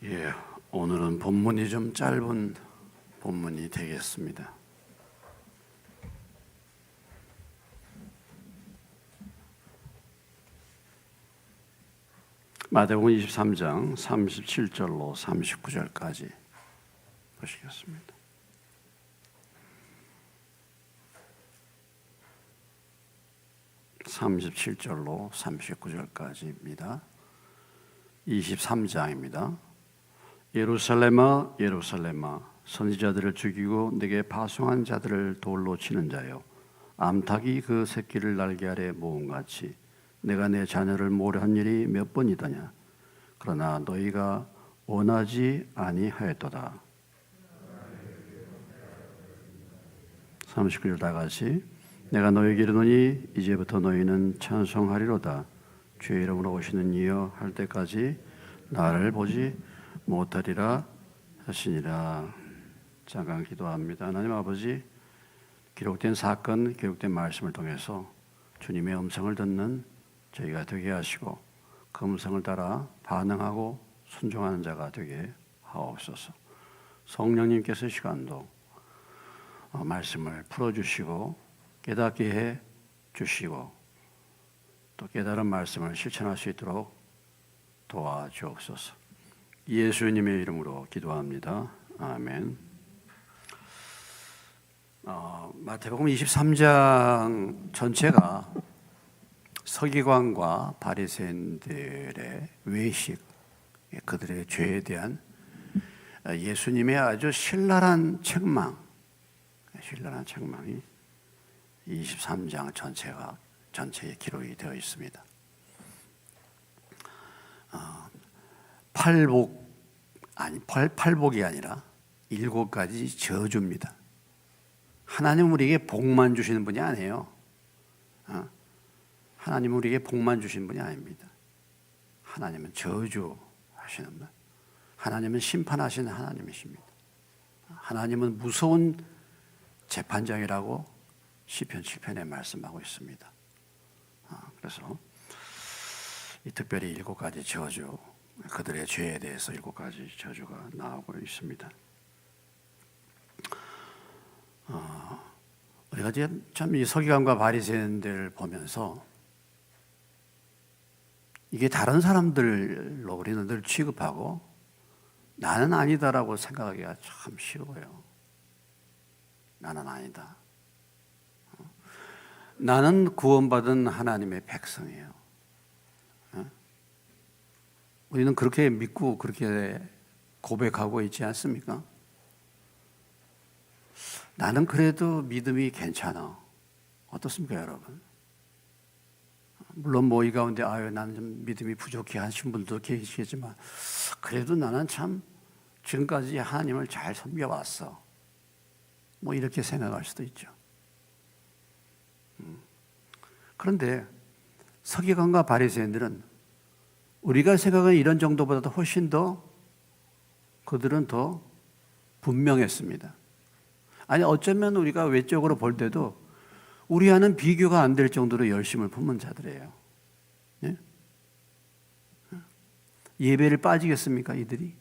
예, 오늘은 본문이 좀 짧은 본문이 되겠습니다. 마태복음 23장 37절로 39절까지 보시겠습니다. (37절로 39절까지입니다) 23장입니다. 예루살렘아 예루살렘아 선지자들을 죽이고 내게 파송한 자들을 돌로 치는 자여, 암탉이 그 새끼를 날개 아래 모음같이 내가 내 자녀를 모려한 일이 몇 번이더냐. 그러나 너희가 원하지 아니하였도다. 39절 다같이 내가 너희에게 이르노니 이제부터 너희는 찬송하리로다. 주의 이름으로 오시는 이여 할 때까지 나를 보지 못하리라 하시니라. 잠깐 기도합니다. 하나님 아버지, 기록된 사건, 기록된 말씀을 통해서 주님의 음성을 듣는 저희가 되게 하시고 그 음성을 따라 반응하고 순종하는 자가 되게 하옵소서. 성령님께서 시간도 말씀을 풀어주시고 깨닫게 해 주시고 또 깨달은 말씀을 실천할 수 있도록 도와주옵소서. 예수님의 이름으로 기도합니다. 아멘. 마태복음 23장 전체가 서기관과 바리새인들의 외식, 그들의 죄에 대한 예수님의 아주 신랄한 책망이 23장 전체에 기록이 되어 있습니다. 팔복이 아니라 7가지 저주입니다. 하나님은 우리에게 복만 주시는 분이 아니에요. 하나님은 우리에게 복만 주시는 분이 아닙니다. 하나님은 저주하시는 분, 하나님은 심판하시는 하나님이십니다. 하나님은 무서운 재판장이라고 시편 7편에 말씀하고 있습니다. 그래서 특별히 7가지 저주, 그들의 죄에 대해서 7가지 저주가 나오고 있습니다. 우리가 참 이 서기관과 바리새인들을 보면서 이게 다른 사람들로 우리는 늘 취급하고 나는 아니다라고 생각하기가 참 쉬워요. 나는 아니다. 나는 구원받은 하나님의 백성이에요. 우리는 그렇게 믿고 그렇게 고백하고 있지 않습니까? 나는 그래도 믿음이 괜찮아. 어떻습니까, 여러분? 물론 이 가운데 나는 좀 믿음이 부족해 하신 분도 계시겠지만 그래도 나는 참 지금까지 하나님을 잘 섬겨왔어. 이렇게 생각할 수도 있죠. 그런데 서기관과 바리새인들은 우리가 생각하는 이런 정도보다도 훨씬 더 그들은 더 분명했습니다. 아니 어쩌면 우리가 외적으로 볼 때도 우리와는 비교가 안 될 정도로 열심을 품은 자들이에요. 예? 예배를 빠지겠습니까, 이들이?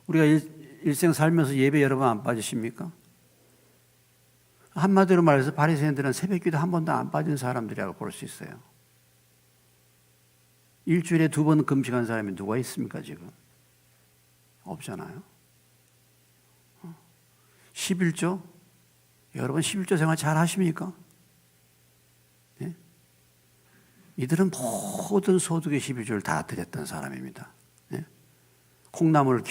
우리가 일생 살면서 예배 여러 번 안 빠지십니까? 한마디로 말해서 바리새인들은 새벽기도 한 번도 안 빠진 사람들이라고 볼 수 있어요. 일주일에 2번 금식한 사람이 누가 있습니까, 지금? 없잖아요. 11조? 여러분 11조 생활 잘 하십니까? 네? 이들은 모든 소득의 11조를 다 드렸던 사람입니다. 네? 콩나물을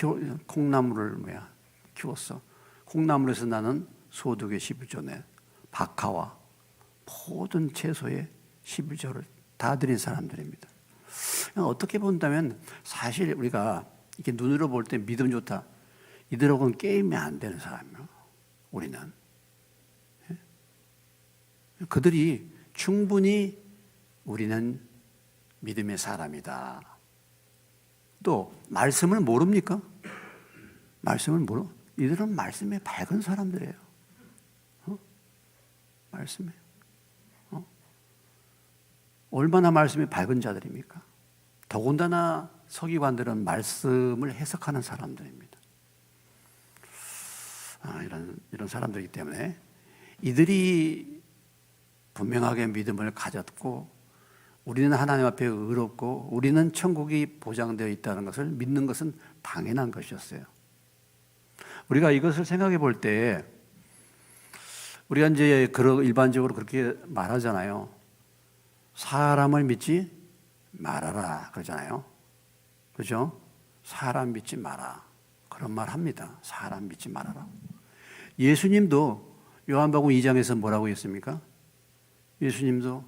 키웠어. 콩나물에서 나는 소득의 11조 내 박하와 모든 채소의 11조를 다 드린 사람들입니다. 어떻게 본다면 사실 우리가 이렇게 눈으로 볼 때 믿음 좋다. 이들하고는 게임이 안 되는 사람이에요. 우리는. 그들이 충분히 우리는 믿음의 사람이다. 또 말씀을 모릅니까? 말씀을 모르. 이들은 말씀에 밝은 사람들이에요. 말씀에. 얼마나 말씀에 밝은 자들입니까? 더군다나 서기관들은 말씀을 해석하는 사람들입니다. 이런 사람들이기 때문에 이들이 분명하게 믿음을 가졌고 우리는 하나님 앞에 의롭고 우리는 천국이 보장되어 있다는 것을 믿는 것은 당연한 것이었어요. 우리가 이것을 생각해 볼 때 우리가 이제 일반적으로 그렇게 말하잖아요. 사람을 믿지 말아라 그러잖아요. 그죠? 사람 믿지 마라. 그런 말 합니다. 사람 믿지 말아라. 예수님도 요한복음 2장에서 뭐라고 했습니까? 예수님도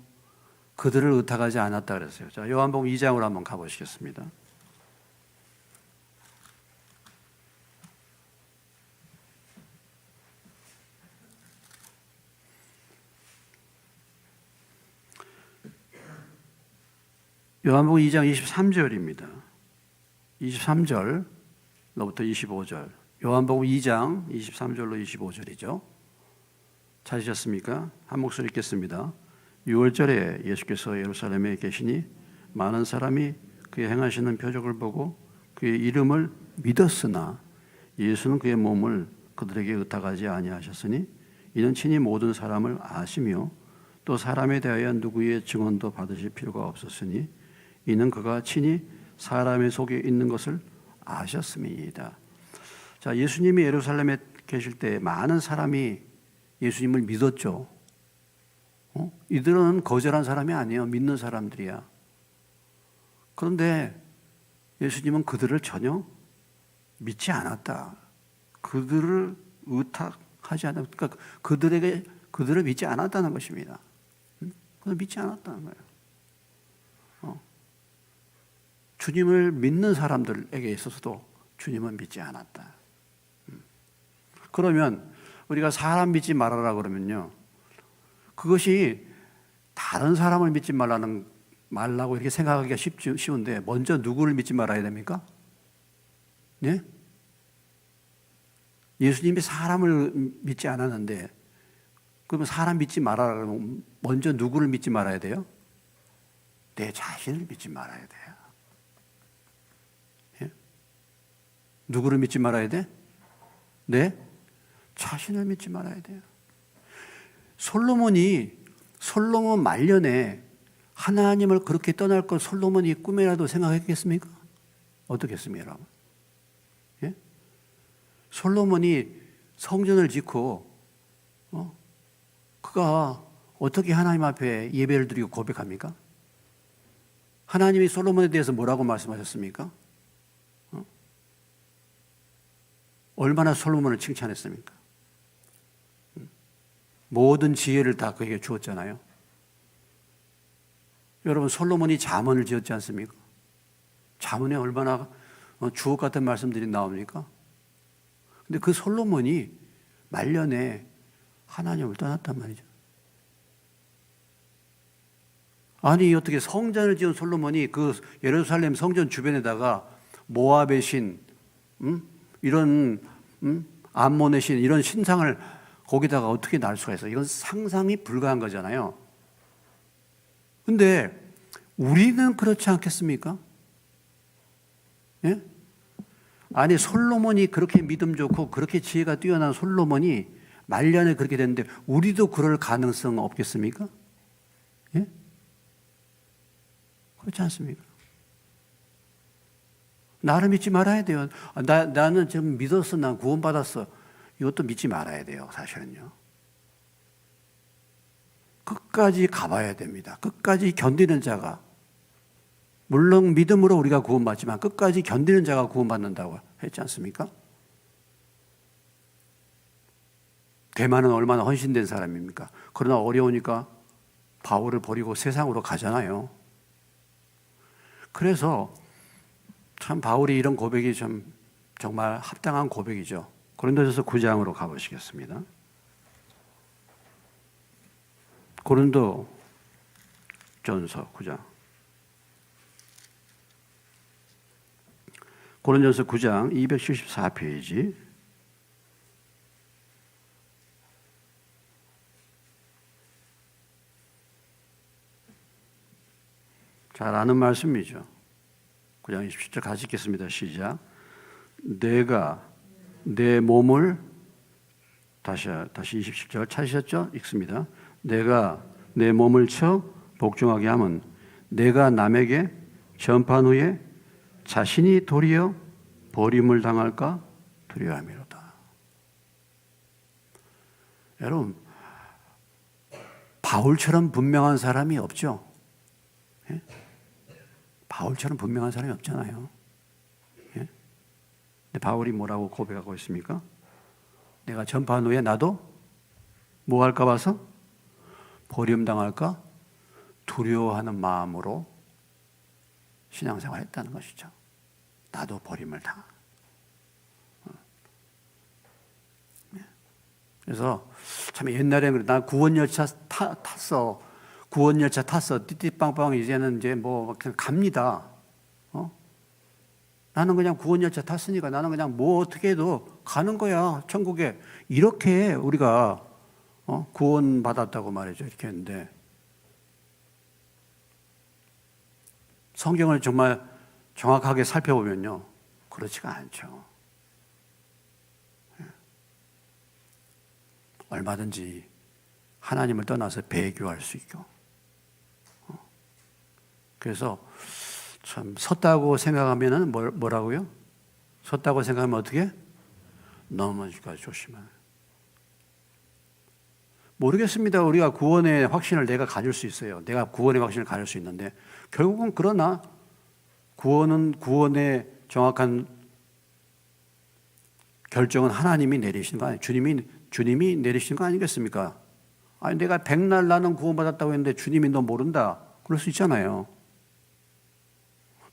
그들을 의탁하지 않았다 그랬어요. 자, 요한복음 2장으로 한번 가보시겠습니다. 요한복음 2장 23절입니다. 23절로부터 25절. 요한복음 2장 23절로 25절이죠. 찾으셨습니까? 한 목소리 읽겠습니다. 6월절에 예수께서 예루살렘에 계시니 많은 사람이 그의 행하시는 표적을 보고 그의 이름을 믿었으나 예수는 그의 몸을 그들에게 의탁하지 아니하셨으니 이는 친히 모든 사람을 아시며 또 사람에 대하여 누구의 증언도 받으실 필요가 없었으니 이는 그가 친히 사람의 속에 있는 것을 아셨음이니이다. 자, 예수님이 예루살렘에 계실 때 많은 사람이 예수님을 믿었죠. 이들은 거절한 사람이 아니에요. 믿는 사람들이야. 그런데 예수님은 그들을 전혀 믿지 않았다. 그들을 의탁하지 않았다. 그러니까 그들을 믿지 않았다는 것입니다. 그들 믿지 않았다는 거예요. 주님을 믿는 사람들에게 있어서도 주님은 믿지 않았다. 그러면 우리가 사람 믿지 말아라 그러면요, 그것이 다른 사람을 믿지 말라고 이렇게 생각하기가 쉬운데 먼저 누구를 믿지 말아야 됩니까? 네? 예수님이 사람을 믿지 않았는데 그러면 사람 믿지 말아라 그러면 먼저 누구를 믿지 말아야 돼요? 내 자신을 믿지 말아야 돼요. 예? 누구를 믿지 말아야 돼? 내 자신을 믿지 말아야 돼요. 솔로몬 말년에 하나님을 그렇게 떠날 걸 솔로몬이 꿈에라도 생각했겠습니까? 어떻겠습니까, 여러분? 예? 솔로몬이 성전을 짓고 그가 어떻게 하나님 앞에 예배를 드리고 고백합니까? 하나님이 솔로몬에 대해서 뭐라고 말씀하셨습니까? 얼마나 솔로몬을 칭찬했습니까? 모든 지혜를 다 그에게 주었잖아요. 여러분, 솔로몬이 잠언을 지었지 않습니까? 잠언에 얼마나 주옥 같은 말씀들이 나옵니까? 근데 그 솔로몬이 말년에 하나님을 떠났단 말이죠. 아니, 어떻게 성전을 지은 솔로몬이 그 예루살렘 성전 주변에다가 모압의 신, 이런 암몬의 신, 이런 신상을 거기다가 어떻게 날 수가 있어요? 이건 상상이 불가한 거잖아요. 근데 우리는 그렇지 않겠습니까? 예? 아니, 솔로몬이 그렇게 믿음 좋고 그렇게 지혜가 뛰어난 솔로몬이 말년에 그렇게 됐는데 우리도 그럴 가능성 없겠습니까? 예? 그렇지 않습니까? 나를 믿지 말아야 돼요. 나는 지금 믿었어, 난 구원받았어. 이것도 믿지 말아야 돼요, 사실은요. 끝까지 가봐야 됩니다. 끝까지 견디는 자가, 물론 믿음으로 우리가 구원받지만 끝까지 견디는 자가 구원받는다고 했지 않습니까? 대만은 얼마나 헌신된 사람입니까? 그러나 어려우니까 바울을 버리고 세상으로 가잖아요. 그래서 참 바울이 이런 고백이 좀 정말 합당한 고백이죠. 고린도전서 9장으로 가보시겠습니다. 고린도전서 9장. 고린도전서 9장 274페이지. 잘 아는 말씀이죠. 9장 27절 같이 읽겠습니다. 시작. 내가 내 몸을 다시 27절 찾으셨죠? 읽습니다. 내가 내 몸을 쳐 복종하게 하면 내가 남에게 전파한 후에 자신이 도리어 버림을 당할까 두려워함이로다. 여러분, 바울처럼 분명한 사람이 없죠? 예? 바울처럼 분명한 사람이 없잖아요. 예? 근데 바울이 뭐라고 고백하고 있습니까? 내가 전파한 후에 나도 뭐 할까 봐서 버림당할까 두려워하는 마음으로 신앙생활을 했다는 것이죠. 나도 버림을 당하. 그래서 참 옛날에 나 구원열차 탔어. 구원열차 탔어. 띠띠빵빵 이제는 이제 뭐 그냥 갑니다. 나는 그냥 구원열차 탔으니까 나는 그냥 뭐 어떻게 해도 가는 거야. 천국에. 이렇게 우리가 구원받았다고 말이죠. 이렇게 했는데 성경을 정말 정확하게 살펴보면요. 그렇지가 않죠. 얼마든지 하나님을 떠나서 배교할 수 있고. 그래서 참 섰다고 생각하면은 뭐라고요? 섰다고 생각하면 어떻게? 넘어지기까지 조심해. 모르겠습니다. 우리가 구원의 확신을 내가 가질 수 있어요. 내가 구원의 확신을 가질 수 있는데 결국은 그러나 구원의 정확한 결정은 하나님이 내리시는 거 아니에요. 주님이 내리시는 거 아니겠습니까? 아니 내가 백날 나는 구원받았다고 했는데 주님이 너 모른다. 그럴 수 있잖아요.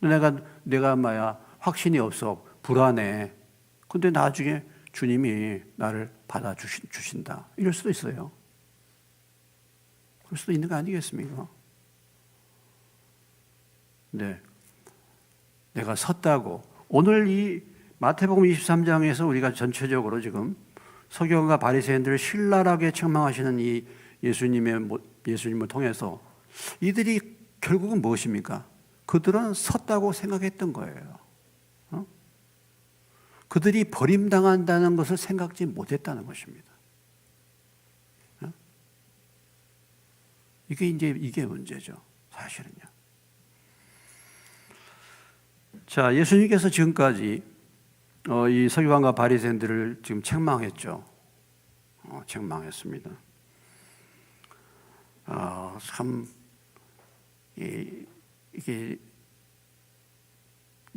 내가 확신이 없어. 불안해. 근데 나중에 주님이 나를 받아주신다. 이럴 수도 있어요. 그럴 수도 있는 거 아니겠습니까? 네. 내가 섰다고. 오늘 이 마태복음 23장에서 우리가 전체적으로 지금 서기관과 바리새인들을 신랄하게 책망하시는 이 예수님을 통해서 이들이 결국은 무엇입니까? 그들은 섰다고 생각했던 거예요. 그들이 버림당한다는 것을 생각지 못했다는 것입니다. 이게 문제죠. 사실은요. 자, 예수님께서 지금까지 이 서기관과 바리새인들을 지금 책망했죠. 책망했습니다. 참 이게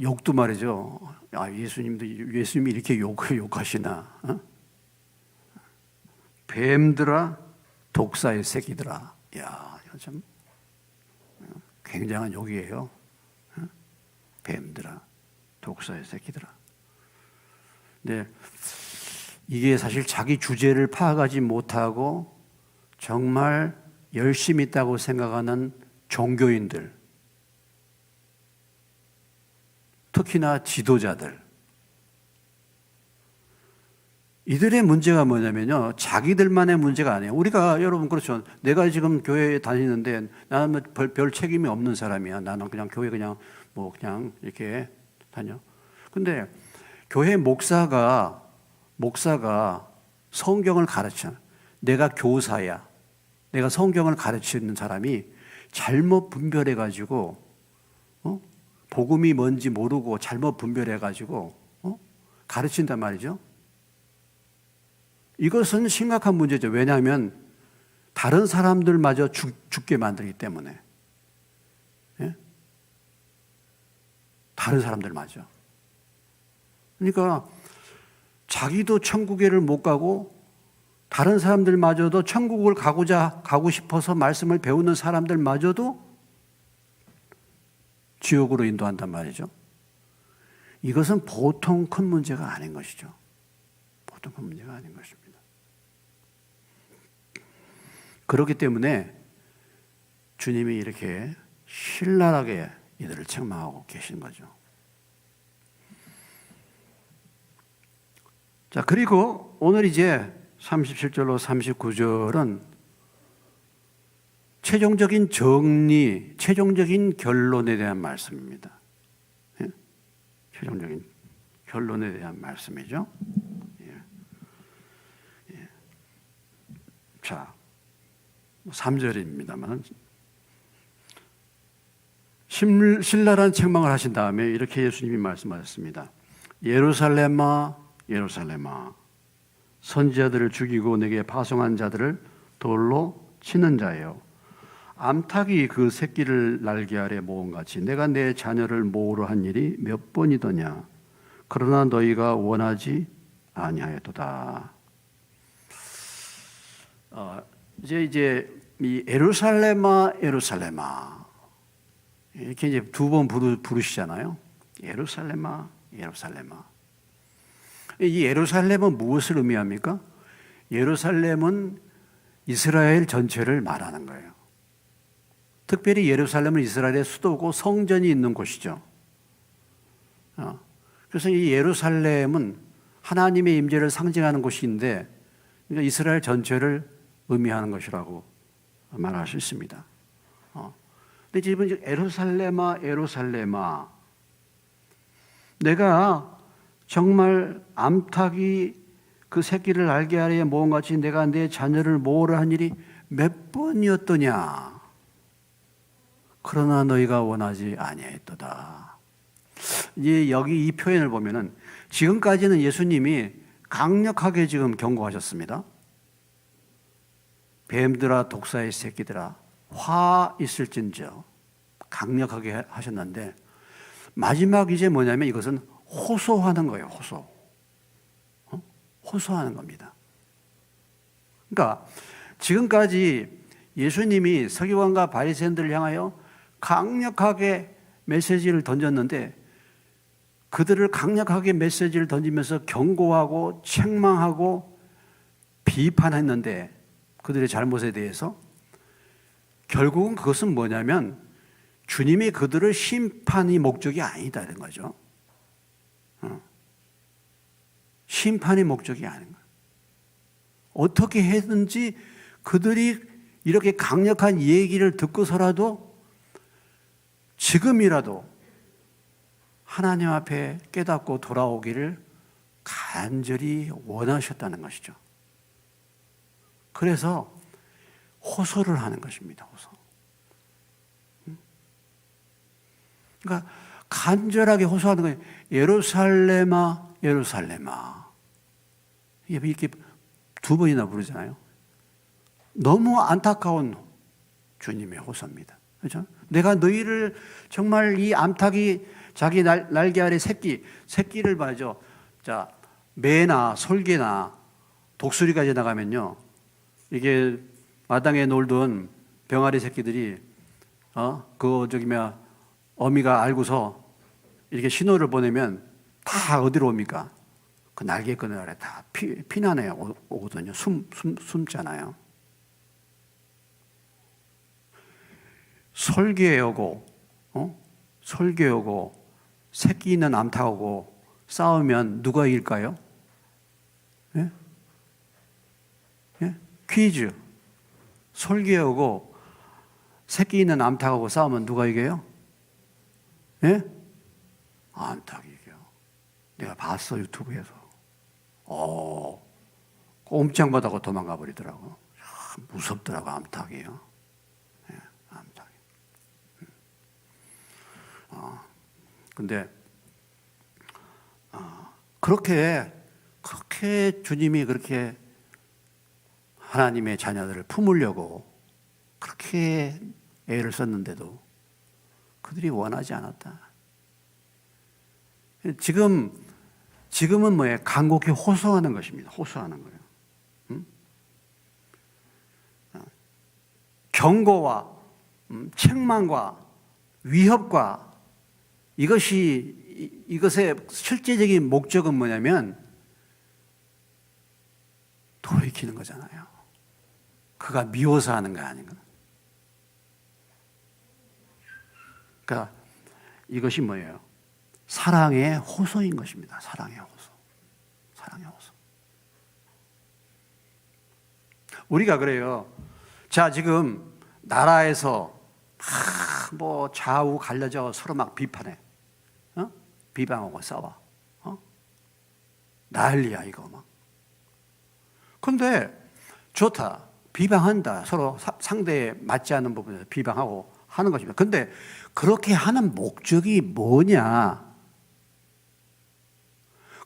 욕도 말이죠. 예수님이 이렇게 욕하시나? 뱀들아, 독사의 새끼들아. 야, 이거 참 굉장한 욕이에요. 뱀들아, 독사의 새끼들아. 네, 이게 사실 자기 주제를 파악하지 못하고 정말 열심히 있다고 생각하는 종교인들, 특히나 지도자들, 이들의 문제가 뭐냐면요, 자기들만의 문제가 아니에요. 우리가 여러분 그렇죠. 내가 지금 교회에 다니는데 나는 별 책임이 없는 사람이야. 나는 그냥 교회 그냥 이렇게 다녀. 근데 교회 목사가 성경을 가르쳐. 내가 교사야. 내가 성경을 가르치는 사람이 잘못 분별해 가지고 복음이 뭔지 모르고 잘못 분별해 가지고 가르친단 말이죠. 이것은 심각한 문제죠. 왜냐하면 다른 사람들마저 죽게 만들기 때문에. 예? 다른 사람들마저. 그러니까 자기도 천국에를 못 가고 다른 사람들마저도 천국을 가고 싶어서 말씀을 배우는 사람들마저도 지옥으로 인도한단 말이죠. 이것은 보통 큰 문제가 아닌 것이죠. 보통 큰 문제가 아닌 것입니다. 그렇기 때문에 주님이 이렇게 신랄하게 이들을 책망하고 계신 거죠. 자, 그리고 오늘 이제 37절로 39절은 최종적인 정리, 최종적인 결론에 대한 말씀입니다. 예? 최종적인 결론에 대한 말씀이죠. 자, 3절입니다만 신랄한 책망을 하신 다음에 이렇게 예수님이 말씀하셨습니다. 예루살렘아 예루살렘아 선지자들을 죽이고 내게 파송한 자들을 돌로 치는 자예요. 암탉이 그 새끼를 날개 아래 모음같이 내가 내 자녀를 모으려 한 일이 몇 번이더냐. 그러나 너희가 원하지 아니하였도다. 이제 이 예루살렘아 예루살렘아 이렇게 이제 두 번 부르시잖아요. 예루살렘아 예루살렘아. 이 예루살렘은 무엇을 의미합니까? 예루살렘은 이스라엘 전체를 말하는 거예요. 특별히 예루살렘은 이스라엘의 수도고 성전이 있는 곳이죠. 그래서 이 예루살렘은 하나님의 임재를 상징하는 곳인데 그러니까 이스라엘 전체를 의미하는 것이라고 말할 수 있습니다. 근데 지금 예루살렘아 예루살렘아 내가 정말 암탉이 그 새끼를 날개 아래에 모음같이 내가 내 자녀를 모으려 한 일이 몇 번이었더냐. 그러나 너희가 원하지 아니하였도다. 이제 여기 이 표현을 보면은 지금까지는 예수님이 강력하게 지금 경고하셨습니다. 뱀들아 독사의 새끼들아 화 있을진저 강력하게 하셨는데 마지막 이제 뭐냐면 이것은 호소하는 거예요. 호소하는 겁니다. 그러니까 지금까지 예수님이 서기관과 바리새인들을 향하여 강력하게 메시지를 던졌는데 그들을 강력하게 메시지를 던지면서 경고하고 책망하고 비판했는데 그들의 잘못에 대해서 결국은 그것은 뭐냐면 주님이 그들을 심판이 목적이 아니다는 거죠. 심판이 목적이 아닌 거예요. 어떻게 했든지 그들이 이렇게 강력한 얘기를 듣고서라도 지금이라도 하나님 앞에 깨닫고 돌아오기를 간절히 원하셨다는 것이죠. 그래서 호소를 하는 것입니다. 호소. 그러니까 간절하게 호소하는 거예요. 예루살렘아 예루살렘아. 이렇게 두 번이나 부르잖아요. 너무 안타까운 주님의 호소입니다. 그렇죠? 내가 너희를 정말 이 암탉이 자기 날개 아래 새끼를 봐죠. 자, 매나 솔개나 독수리가 지나가면요. 이게 마당에 놀던 병아리 새끼들이 어미가 알고서 이렇게 신호를 보내면 다 어디로 옵니까? 그 날개끈 아래 다 피난해 오거든요. 숨잖아요. 설계하고 새끼 있는 암탉하고 싸우면 누가 이길까요? 예? 예? 퀴즈. 설계하고 새끼 있는 암탉하고 싸우면 누가 이겨요? 예? 암탉이 이겨요. 내가 봤어 유튜브에서. 꼼짝못하고 도망가 버리더라고. 무섭더라고 암탉이요. 예, 암탉이. 근데 그렇게 주님이 그렇게 하나님의 자녀들을 품으려고 그렇게 애를 썼는데도 그들이 원하지 않았다. 지금은 뭐예요? 간곡히 호소하는 것입니다. 호소하는 거예요. 경고와 책망과 위협과 이것의 실제적인 목적은 뭐냐면 돌이키는 거잖아요. 그가 미워서 하는 거 아닌가? 그러니까 이것이 뭐예요? 사랑의 호소인 것입니다. 사랑의 호소. 사랑의 호소. 우리가 그래요. 자, 지금 나라에서 뭐 좌우 갈려져 서로 막 비판해. 비방하고 싸워. 난리야 이거 막. 근데 좋다. 비방한다. 서로 상대에 맞지 않는 부분에서 비방하고 하는 것입니다. 근데 그렇게 하는 목적이 뭐냐?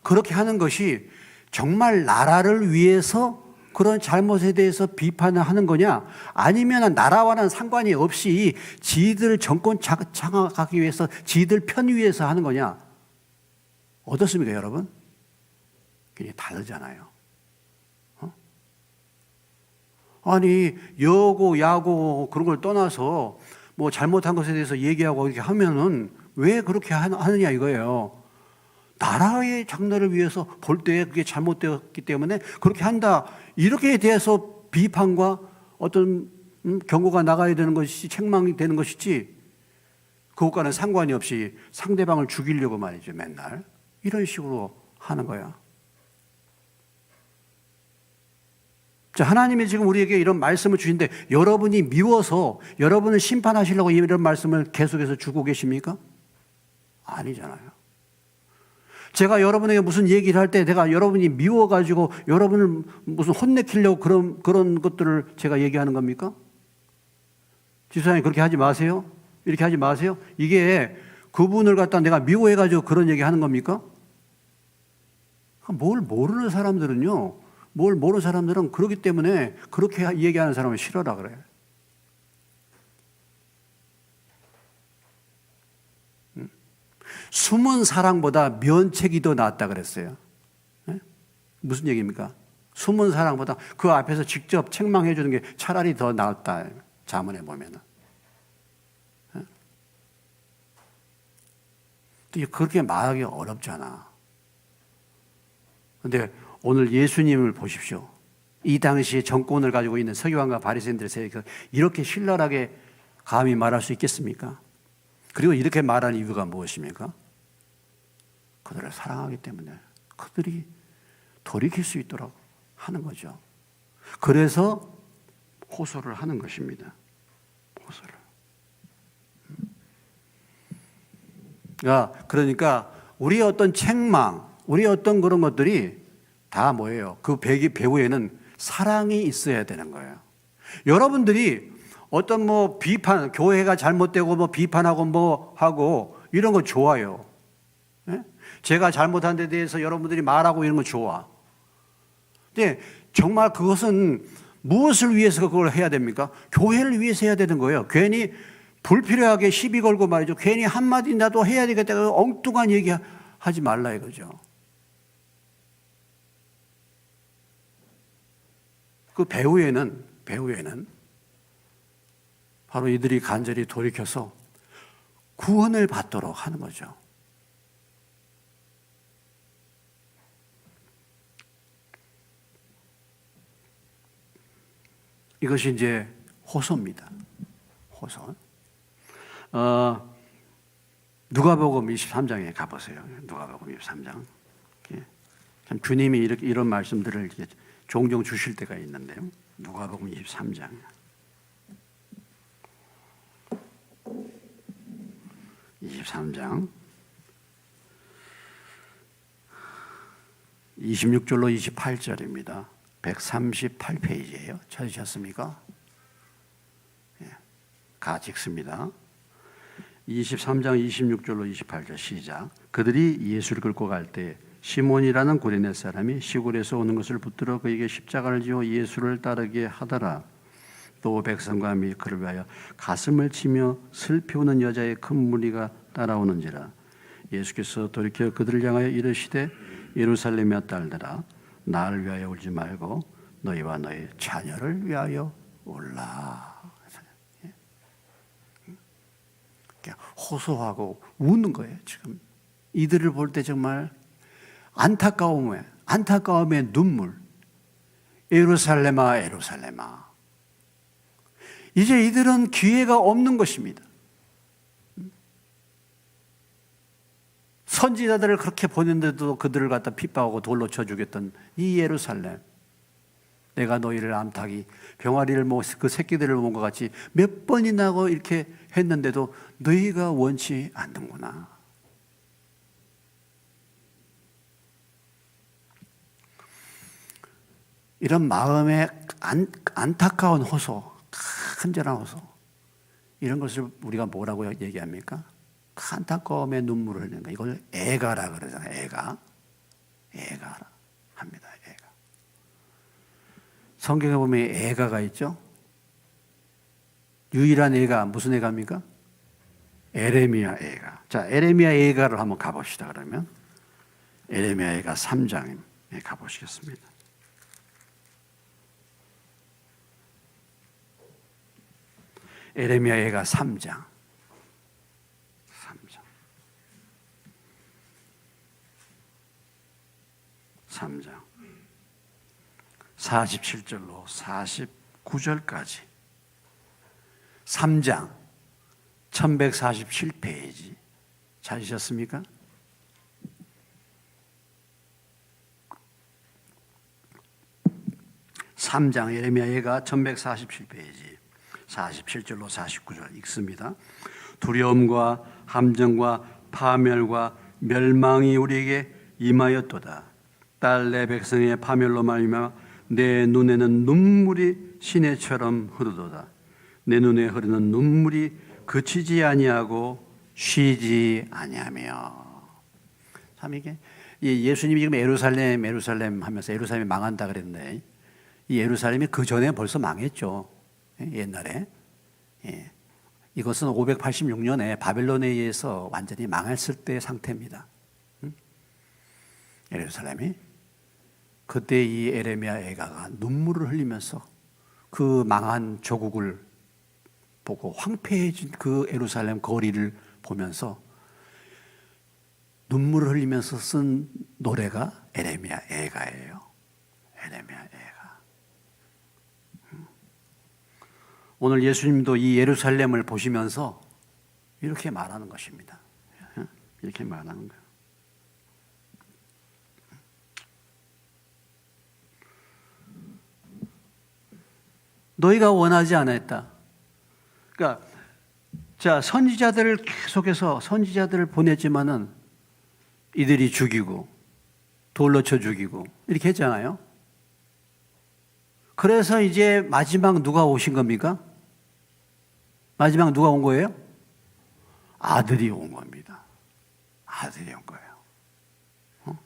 그렇게 하는 것이 정말 나라를 위해서 그런 잘못에 대해서 비판을 하는 거냐? 아니면 나라와는 상관이 없이 지들 정권 장악하기 위해서 지들 편 위해서 하는 거냐? 어떻습니까, 여러분? 굉장히 다르잖아요. 아니, 여고, 야고 그런 걸 떠나서 뭐 잘못한 것에 대해서 얘기하고 이렇게 하면은 왜 그렇게 하느냐 이거예요. 나라의 장래를 위해서 볼 때 그게 잘못되었기 때문에 그렇게 한다. 이렇게 대해서 비판과 어떤 경고가 나가야 되는 것이지, 책망이 되는 것이지, 그것과는 상관이 없이 상대방을 죽이려고 말이죠, 맨날. 이런 식으로 하는 거야. 자, 하나님이 지금 우리에게 이런 말씀을 주신데 여러분이 미워서 여러분을 심판하시려고 이런 말씀을 계속해서 주고 계십니까? 아니잖아요. 제가 여러분에게 무슨 얘기를 할 때 내가 여러분이 미워가지고 여러분을 무슨 혼내키려고 그런 것들을 제가 얘기하는 겁니까? 집사님 그렇게 하지 마세요. 이렇게 하지 마세요. 이게 그분을 갖다 내가 미워해가지고 그런 얘기 하는 겁니까? 뭘 모르는 사람들은요. 뭘 모르는 사람들은 그렇기 때문에 그렇게 얘기하는 사람을 싫어라 그래요. 숨은 사랑보다 면책이 더 낫다 그랬어요. 무슨 얘기입니까? 숨은 사랑보다 그 앞에서 직접 책망해 주는 게 차라리 더 낫다. 자문해 보면은. 그렇게 말하기 어렵잖아. 근데 오늘 예수님을 보십시오. 이 당시에 정권을 가지고 있는 서기관과 바리새인들에게 이렇게 신랄하게 감히 말할 수 있겠습니까? 그리고 이렇게 말하는 이유가 무엇입니까? 그들을 사랑하기 때문에 그들이 돌이킬 수 있도록 하는 거죠. 그래서 호소를 하는 것입니다. 호소를. 그러니까 우리의 어떤 책망, 우리의 어떤 그런 것들이 다 뭐예요? 그 배후에는 사랑이 있어야 되는 거예요. 여러분들이 어떤 뭐 비판, 교회가 잘못되고 뭐 비판하고 뭐 하고 이런 거 좋아요. 예? 제가 잘못한 데 대해서 여러분들이 말하고 이런 거 좋아. 근데 정말 그것은 무엇을 위해서 그걸 해야 됩니까? 교회를 위해서 해야 되는 거예요. 괜히 불필요하게 시비 걸고 말이죠. 괜히 한마디 나도 해야 되겠다. 엉뚱한 얘기 하지 말라 이거죠. 그 배후에는 바로 이들이 간절히 돌이켜서 구원을 받도록 하는 거죠. 이것이 이제 호소입니다. 호소. 누가복음 23장에 가보세요. 누가복음 23장. 참 주님이 이런 말씀들을 종종 주실 때가 있는데요. 누가복음 23장. 23장 26절로 28절입니다. 138페이지예요. 찾으셨습니까? 같이 읽습니다. 23장 26절로 28절 시작. 그들이 예수를 끌고 갈 때 시몬이라는 구레네 사람이 시골에서 오는 것을 붙들어 그에게 십자가를 지어 예수를 따르게 하더라. 또 백성과 및 그를 위하여 가슴을 치며 슬피 우는 여자의 큰 무리가 따라오는지라. 예수께서 돌이켜 그들을 향하여 이르시되 예루살렘의 딸들아 나를 위하여 울지 말고 너희와 너희 자녀를 위하여 울라. 호소하고 우는 거예요. 지금 이들을 볼 때 정말 안타까움의 눈물. 예루살렘아 예루살렘아. 이제 이들은 기회가 없는 것입니다. 선지자들을 그렇게 보냈는데도 그들을 갖다 핍박하고 돌로 쳐 죽였던 이 예루살렘. 내가 너희를 암탉이 병아리를 그 새끼들을 본 것 같이 몇 번이나 이렇게 했는데도 너희가 원치 않는구나. 이런 마음의 안타까운 호소, 간절한 호소, 이런 것을 우리가 뭐라고 얘기합니까? 그 안타까움의 눈물을 흘리는 거, 이걸 애가라 그러잖아요. 애가라 합니다. 애가. 성경에 보면 애가가 있죠. 유일한 애가 무슨 애가입니까? 에레미야 애가. 자, 에레미야 애가를 한번 가봅시다. 그러면 에레미야 애가 3장에 가보시겠습니다. 에레미야 애가 3장 47절로 49절까지 3장 1147페이지 찾으셨습니까? 에레미야 애가 1147페이지 47절로 49절 읽습니다. 두려움과 함정과 파멸과 멸망이 우리에게 임하였도다. 딸 내 백성의 파멸로 말미암아 내 눈에는 눈물이 시내처럼 흐르도다. 내 눈에 흐르는 눈물이 그치지 아니하고 쉬지 아니하며. 참 이게 예수님이 지금 예루살렘 하면서 예루살렘이 망한다 그랬는데 이 예루살렘이 그 전에 벌써 망했죠. 옛날에. 이것은 586년에 바벨론에 의해서 완전히 망했을 때의 상태입니다. 예루살렘이. 그때 이 에레미야 애가가 눈물을 흘리면서 그 망한 조국을 보고 황폐해진 그 예루살렘 거리를 보면서 눈물을 흘리면서 쓴 노래가 에레미야 애가예요. 에레미야 애가. 오늘 예수님도 이 예루살렘을 보시면서 이렇게 말하는 것입니다. 이렇게 말하는 거예요. 너희가 원하지 않았다. 그러니까 자, 선지자들을 계속해서 선지자들을 보냈지만은 이들이 죽이고 돌로 쳐 죽이고 이렇게 했잖아요. 그래서 이제 마지막 누가 오신 겁니까? 마지막 누가 온 거예요? 아들이 온 겁니다. 아들이 온 거예요.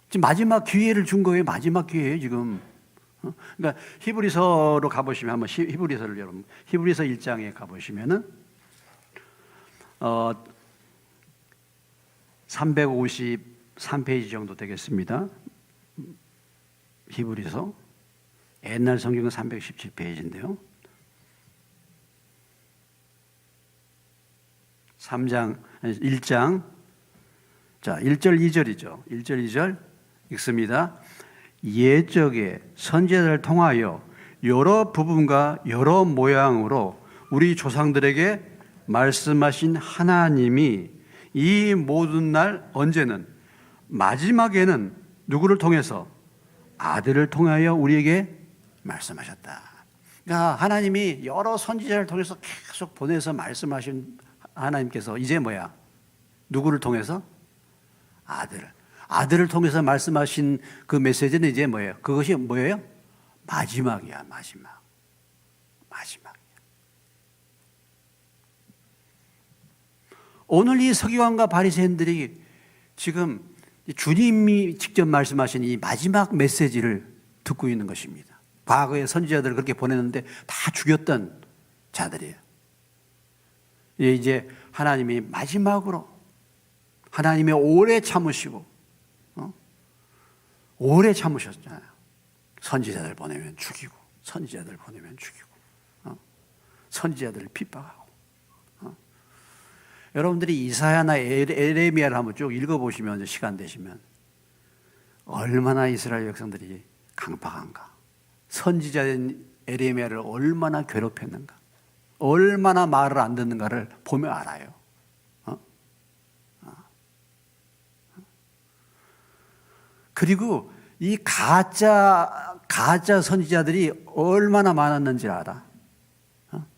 지금 마지막 기회를 준 거예요. 마지막 기회예요, 지금. 그러니까 히브리서로 가보시면 한번 히브리서를 여러분 히브리서 1장에 가보시면은 353페이지 정도 되겠습니다. 히브리서 옛날 성경은 317페이지인데요. 1장 자 1절 2절이죠. 1절 2절 읽습니다. 옛적에 선지자들을 통하여 여러 부분과 여러 모양으로 우리 조상들에게 말씀하신 하나님이 이 모든 날 언제는 마지막에는 누구를 통해서 아들을 통하여 우리에게 말씀하셨다. 그러니까 하나님이 여러 선지자를 통해서 계속 보내서 말씀하신 하나님께서 이제 뭐야? 누구를 통해서? 아들을 통해서 말씀하신 그 메시지는 이제 뭐예요? 그것이 뭐예요? 마지막이야, 마지막. 오늘 이 서기관과 바리새인들이 지금 주님이 직접 말씀하신 이 마지막 메시지를 듣고 있는 것입니다. 과거에 선지자들을 그렇게 보냈는데 다 죽였던 자들이에요. 이제 하나님이 마지막으로 하나님이 오래 참으시고 오래 참으셨잖아요. 선지자들 보내면 죽이고 선지자들 보내면 죽이고 선지자들을 핍박하고 여러분들이 이사야나 에레미야를 한번 쭉 읽어보시면 시간 되시면 얼마나 이스라엘 백성들이 강팍한가, 선지자인 에레미야를 얼마나 괴롭혔는가, 얼마나 말을 안 듣는가를 보면 알아요. 그리고 이 가짜 선지자들이 얼마나 많았는지 알아?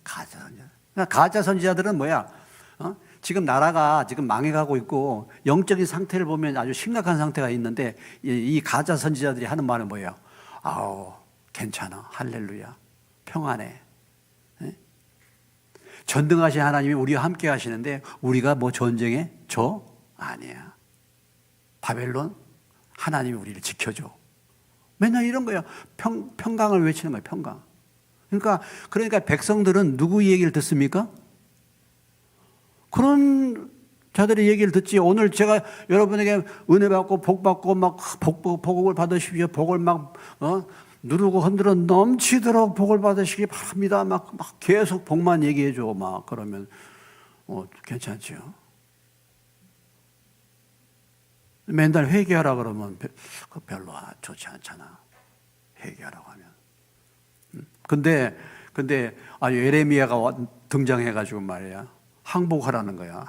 가짜 선지자. 그러니까 가짜 선지자들은 뭐야? 지금 나라가 지금 망해가고 있고 영적인 상태를 보면 아주 심각한 상태가 있는데 이 가짜 선지자들이 하는 말은 뭐예요? 아우 괜찮아, 할렐루야, 평안해. 예? 전등하신 하나님이 우리와 함께 하시는데 우리가 뭐 전쟁에 져? 아니야. 바벨론 하나님이 우리를 지켜줘. 맨날 이런 거야. 평강을 외치는 거야. 평강. 그러니까 백성들은 누구 얘기를 듣습니까? 그런 자들의 얘기를 듣지. 오늘 제가 여러분에게 은혜 받고 복 받고 막 복을 받으십시오. 복을 막 누르고 흔들어 넘치도록 복을 받으시기 바랍니다. 막 계속 복만 얘기해 줘. 막 그러면 괜찮죠. 맨날 회개하라 그러면 별로 좋지 않잖아. 회개하라고 하면. 근데 예레미야가 등장해가지고 말이야. 항복하라는 거야.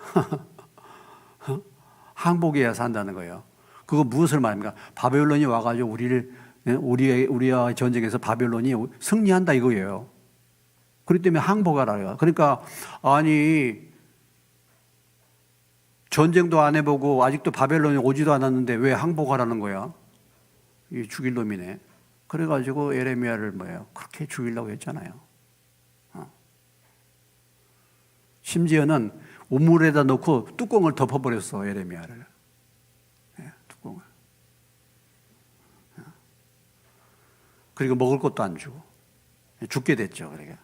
항복해야 산다는 거예요. 그거 무엇을 말합니까? 바벨론이 와가지고 우리와 전쟁에서 바벨론이 승리한다 이거예요. 그렇기 때문에 항복하라. 그러니까 전쟁도 안 해보고 아직도 바벨론이 오지도 않았는데 왜 항복하라는 거야? 이 죽일 놈이네. 그래가지고 예레미야를 그렇게 죽이려고 했잖아요. 심지어는 우물에다 넣고 뚜껑을 덮어버렸어, 예레미야를. 뚜껑을. 그리고 먹을 것도 안 주고 죽게 됐죠. 그러니까.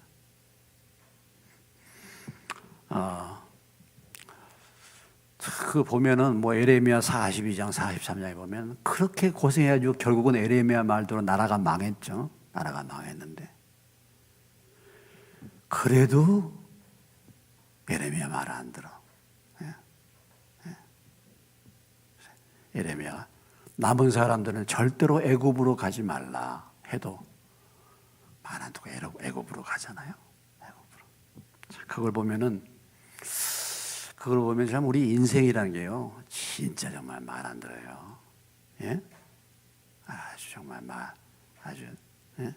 그 보면은 에레미야 42장, 43장에 보면 그렇게 고생해가지고 결국은 에레미야 말대로 나라가 망했죠. 나라가 망했는데 그래도 에레미야 말을 안 들어. 에레미야가 남은 사람들은 절대로 애굽으로 가지 말라 해도 말 안 듣고 애굽으로 가잖아요. 애굽으로. 그걸 보면 참 우리 인생이라는 게요, 진짜 정말 말 안 들어요. 예? 아주 정말 예?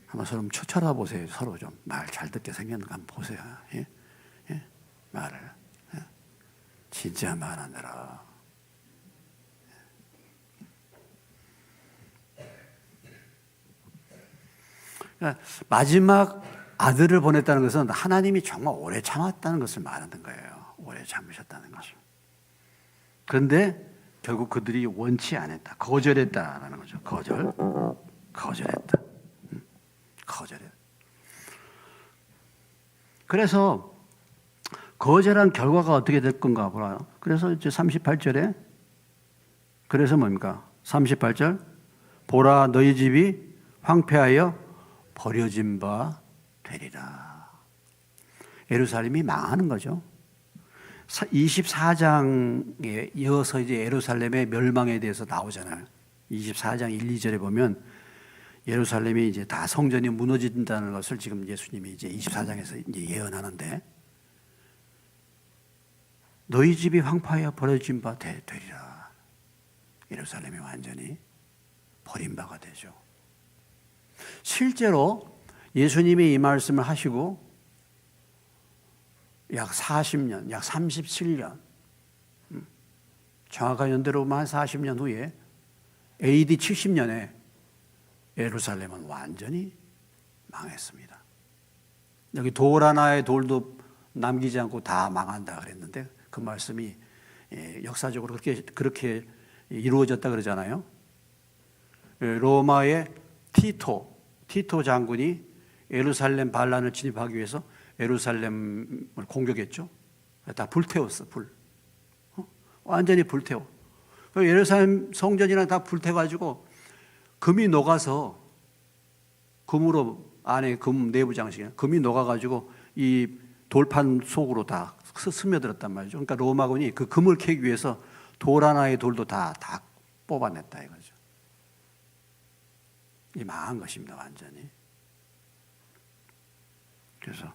한번 서로 쳐다보세요. 서로 좀 말 잘 듣게 생겼는가 한번 보세요. 예? 예? 말을. 예? 진짜 말 안 들어. 그러니까 마지막 아들을 보냈다는 것은 하나님이 정말 오래 참았다는 것을 말하는 거예요. 오래 참으셨다는 것을. 그런데 결국 그들이 원치 않았다. 거절했다라는 거죠. 거절했다. 거절했다. 그래서 거절한 결과가 어떻게 될 건가 보라. 그래서 이제 38절에 그래서 뭡니까? 38절 보라 너희 집이 황폐하여 버려진 바 되리라. 예루살렘이 망하는 거죠. 24장에 이어서 이제 예루살렘의 멸망에 대해서 나오잖아요. 24장 1, 2절에 보면 예루살렘이 이제 다 성전이 무너진다는 것을 지금 예수님이 이제 24장에서 이제 예언하는데 너희 집이 황폐하여 버려진 바 되리라. 예루살렘이 완전히 버림받게 되죠. 실제로 예수님이 이 말씀을 하시고 약 40년, 약 37년, 정확한 연대로 보면 한 40년 후에 AD 70년에 예루살렘은 완전히 망했습니다. 여기 돌 하나의 돌도 남기지 않고 다 망한다 그랬는데 그 말씀이 역사적으로 그렇게 이루어졌다 그러잖아요. 로마의 티토 장군이 예루살렘 반란을 진입하기 위해서 예루살렘을 공격했죠. 다 불태웠어, 완전히 불태워. 예루살렘 성전이랑 다 불태워가지고 금이 녹아서 금으로 안에 금 내부 장식이 금이 녹아가지고 이 돌판 속으로 다 스며들었단 말이죠. 그러니까 로마군이 그 금을 캐기 위해서 돌 하나의 돌도 다 뽑아냈다 이거죠. 이 망한 것입니다, 완전히. 그래서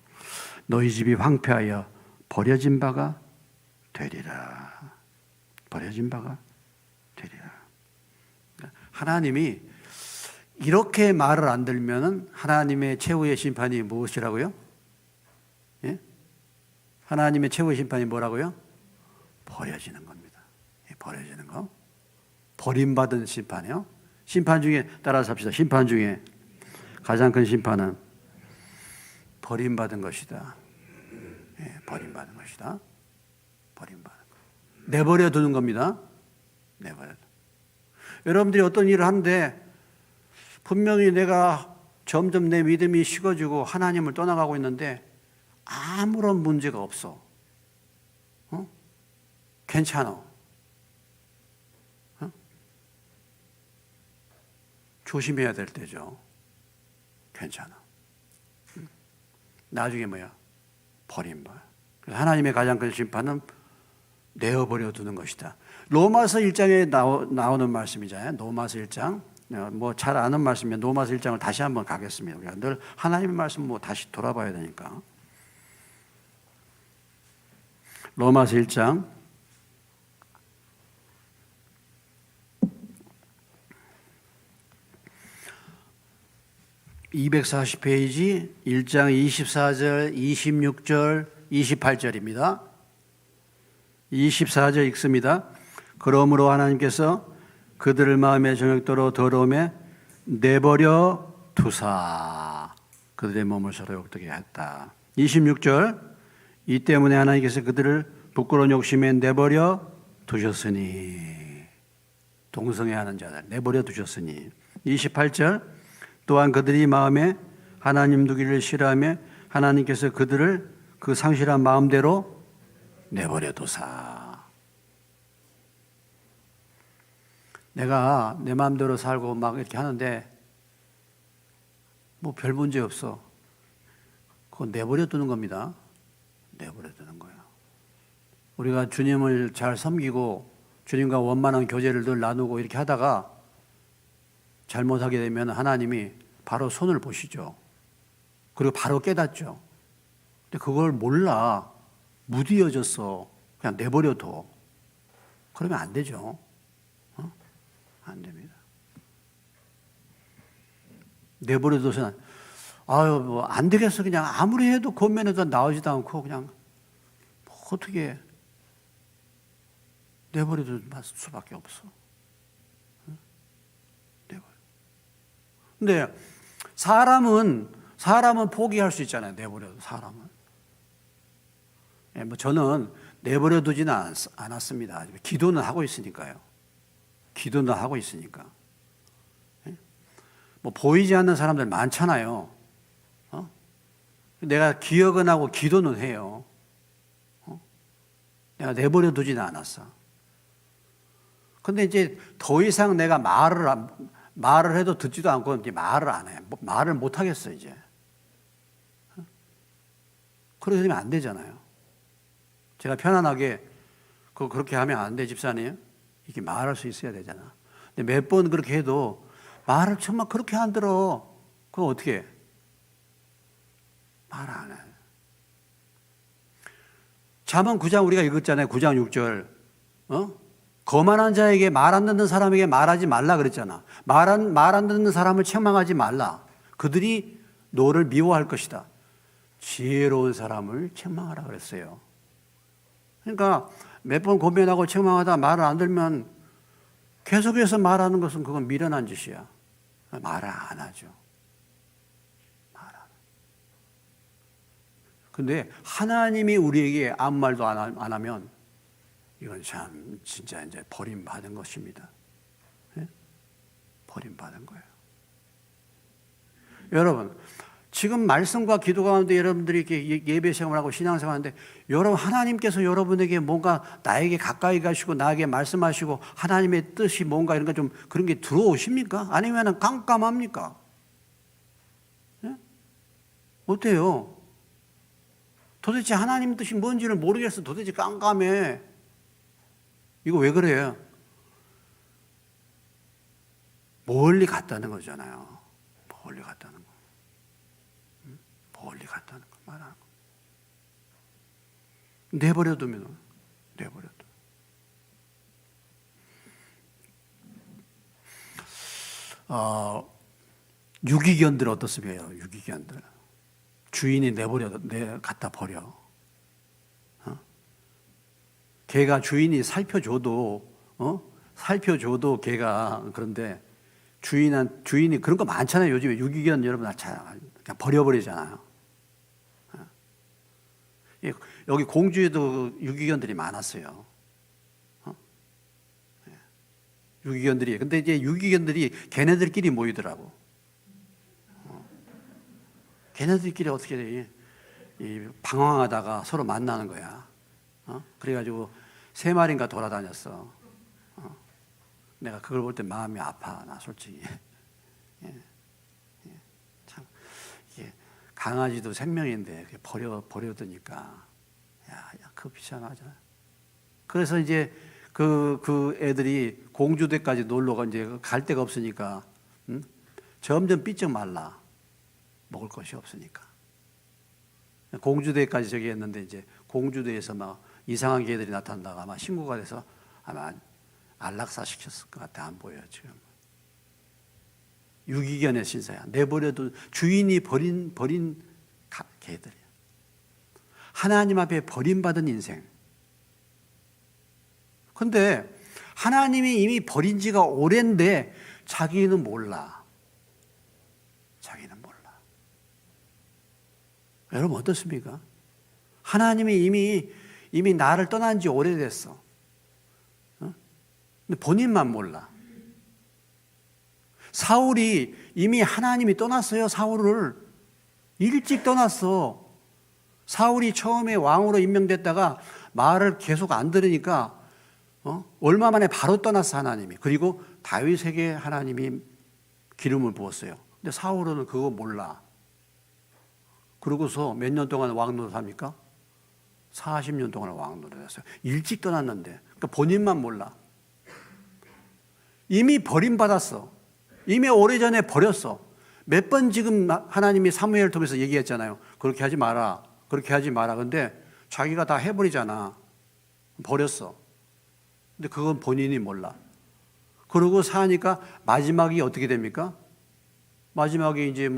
너희 집이 황폐하여 버려진 바가 되리라. 버려진 바가 되리라. 하나님이 이렇게 말을 안 들면은 하나님의 최후의 심판이 무엇이라고요? 예? 하나님의 최후의 심판이 뭐라고요? 버려지는 겁니다. 버려지는 거. 버림받은 심판이요. 심판 중에 따라서 합시다. 심판 중에 가장 큰 심판은 버림받은 것이다. 예, 버림받은 것이다. 버림받은 것. 내버려 두는 겁니다. 내버려. 여러분들이 어떤 일을 하는데 분명히 내가 점점 내 믿음이 식어지고 하나님을 떠나가고 있는데 아무런 문제가 없어. 괜찮아. 조심해야 될 때죠. 괜찮아. 나중에 뭐야? 버림받아. 그래서 하나님의 가장 큰 심판은 내어버려 두는 것이다. 로마서 1장에 나오는 말씀이잖아요. 로마서 1장. 뭐 잘 아는 말씀이면 로마서 1장을 다시 한번 가겠습니다. 우리가 늘 하나님의 말씀 뭐 다시 돌아봐야 되니까. 로마서 1장 240페이지 1장 24절, 26절, 28절입니다. 24절 읽습니다. 그러므로 하나님께서 그들을 마음의 정욕대로 더러움에 내버려 두사 그들의 몸을 서로 욕되게 했다. 26절 이 때문에 하나님께서 그들을 부끄러운 욕심에 내버려 두셨으니 동성애하는 자들 내버려 두셨으니 28절 또한 그들이 마음에 하나님 두기를 싫어하며 하나님께서 그들을 그 상실한 마음대로 내버려 두사. 내가 내 마음대로 살고 막 이렇게 하는데 뭐 별 문제 없어. 그거 내버려 두는 겁니다. 내버려 두는 거예요. 우리가 주님을 잘 섬기고 주님과 원만한 교제를 늘 나누고 이렇게 하다가 잘못하게 되면 하나님이 바로 손을 보시죠. 그리고 바로 깨닫죠. 근데 그걸 몰라. 무디어졌어. 그냥 내버려둬. 그러면 안 되죠. 안 됩니다. 내버려둬서는 아유 뭐 안 되겠어. 그냥 아무리 해도 권면에도 나오지도 않고 그냥 뭐 어떻게 내버려둘 수밖에 없어. 근데 사람은 포기할 수 있잖아요. 내버려도 사람은. 예, 뭐 저는 내버려두지는 않았습니다. 기도는 하고 있으니까요. 기도는 하고 있으니까. 예? 뭐 보이지 않는 사람들 많잖아요. 내가 기억은 하고 기도는 해요. 내가 내버려두지는 않았어. 근데 이제 더 이상 내가 말을 해도 듣지도 않고 이제 말을 안 해. 말을 못 하겠어 이제. 그렇게 되면 안 되잖아요. 제가 편안하게 그렇게 하면 안 돼 집사님. 이렇게 말할 수 있어야 되잖아. 근데 몇 번 그렇게 해도 말을 정말 그렇게 안 들어. 그거 어떻게 해? 말 안 해. 잠언 9장 우리가 읽었잖아요. 9장 6절. 거만한 자에게 말 안 듣는 사람에게 말하지 말라 그랬잖아. 말 안 듣는 사람을 책망하지 말라. 그들이 너를 미워할 것이다. 지혜로운 사람을 책망하라 그랬어요. 그러니까 몇 번 고민하고 책망하다 말을 안 들면 계속해서 말하는 것은 그건 미련한 짓이야. 말을 안 하죠. 말 안. 근데 하나님이 우리에게 아무 말도 안 하면 이건 참 진짜 이제 버림받은 것입니다. 네? 버림받은 거예요. 여러분, 지금 말씀과 기도 가운데 여러분들이 이렇게 예배 생활하고 신앙생활 하는데 여러분 하나님께서 여러분에게 뭔가 나에게 가까이 가시고 나에게 말씀하시고 하나님의 뜻이 뭔가 이런 거 좀 그런 게 들어오십니까? 아니면 깜깜합니까? 네? 어때요? 도대체 하나님 뜻이 뭔지를 모르겠어. 도대체 깜깜해. 이거 왜 그래요? 멀리 갔다는 거잖아요. 멀리 갔다는 거. 멀리 갔다는 거 말하는 거. 내버려두면 내버려둬. 유기견들 어떻습니까? 유기견들 주인이 갖다 버려. 개가 주인이 살펴줘도 살펴줘도 걔가 그런데 주인이 그런 거 많잖아요. 요즘에 유기견 여러분 그냥 버려버리잖아요. 여기 공주에도 유기견들이 많았어요. 유기견들이. 근데 이제 유기견들이 걔네들끼리 모이더라고. 걔네들끼리 어떻게 돼? 방황하다가 서로 만나는 거야. 그래가지고 3마리인가 돌아다녔어. 내가 그걸 볼 때 마음이 아파, 나 솔직히. 참, 이게 강아지도 생명인데 버려두니까. 야, 그거 비참하잖아. 그래서 이제 그 애들이 공주대까지 놀러가 이제 갈 데가 없으니까, 점점 삐쩍 말라. 먹을 것이 없으니까. 공주대까지 저기 했는데 이제 공주대에서 막 이상한 개들이 나타난다가 아마 신고가 돼서 아마 안락사 시켰을 것 같아. 안 보여 지금. 유기견의 신사야. 내버려도 주인이 버린 개들이야. 하나님 앞에 버림받은 인생. 근데 하나님이 이미 버린 지가 오랜데 자기는 몰라. 자기는 몰라. 여러분 어떻습니까? 하나님이 이미 나를 떠난 지 오래됐어. 근데 본인만 몰라. 사울이 이미 하나님이 떠났어요. 사울을 일찍 떠났어. 사울이 처음에 왕으로 임명됐다가 말을 계속 안 들으니까 얼마 만에 바로 떠났어 하나님이. 그리고 다윗에게 하나님이 기름을 부었어요. 근데 사울은 그거 몰라. 그러고서 몇 년 동안 왕 노릇합니까? 40년 동안 왕 노릇했어요. 일찍 떠났는데. 그러니까 본인만 몰라. 이미 버림받았어. 이미 오래전에 버렸어. 몇 번 지금 하나님이 사무엘을 통해서 얘기했잖아요. 그렇게 하지 마라. 그렇게 하지 마라. 근데 자기가 다 해버리잖아. 버렸어. 근데 그건 본인이 몰라. 그러고 사니까 마지막이 어떻게 됩니까? 마지막에 이제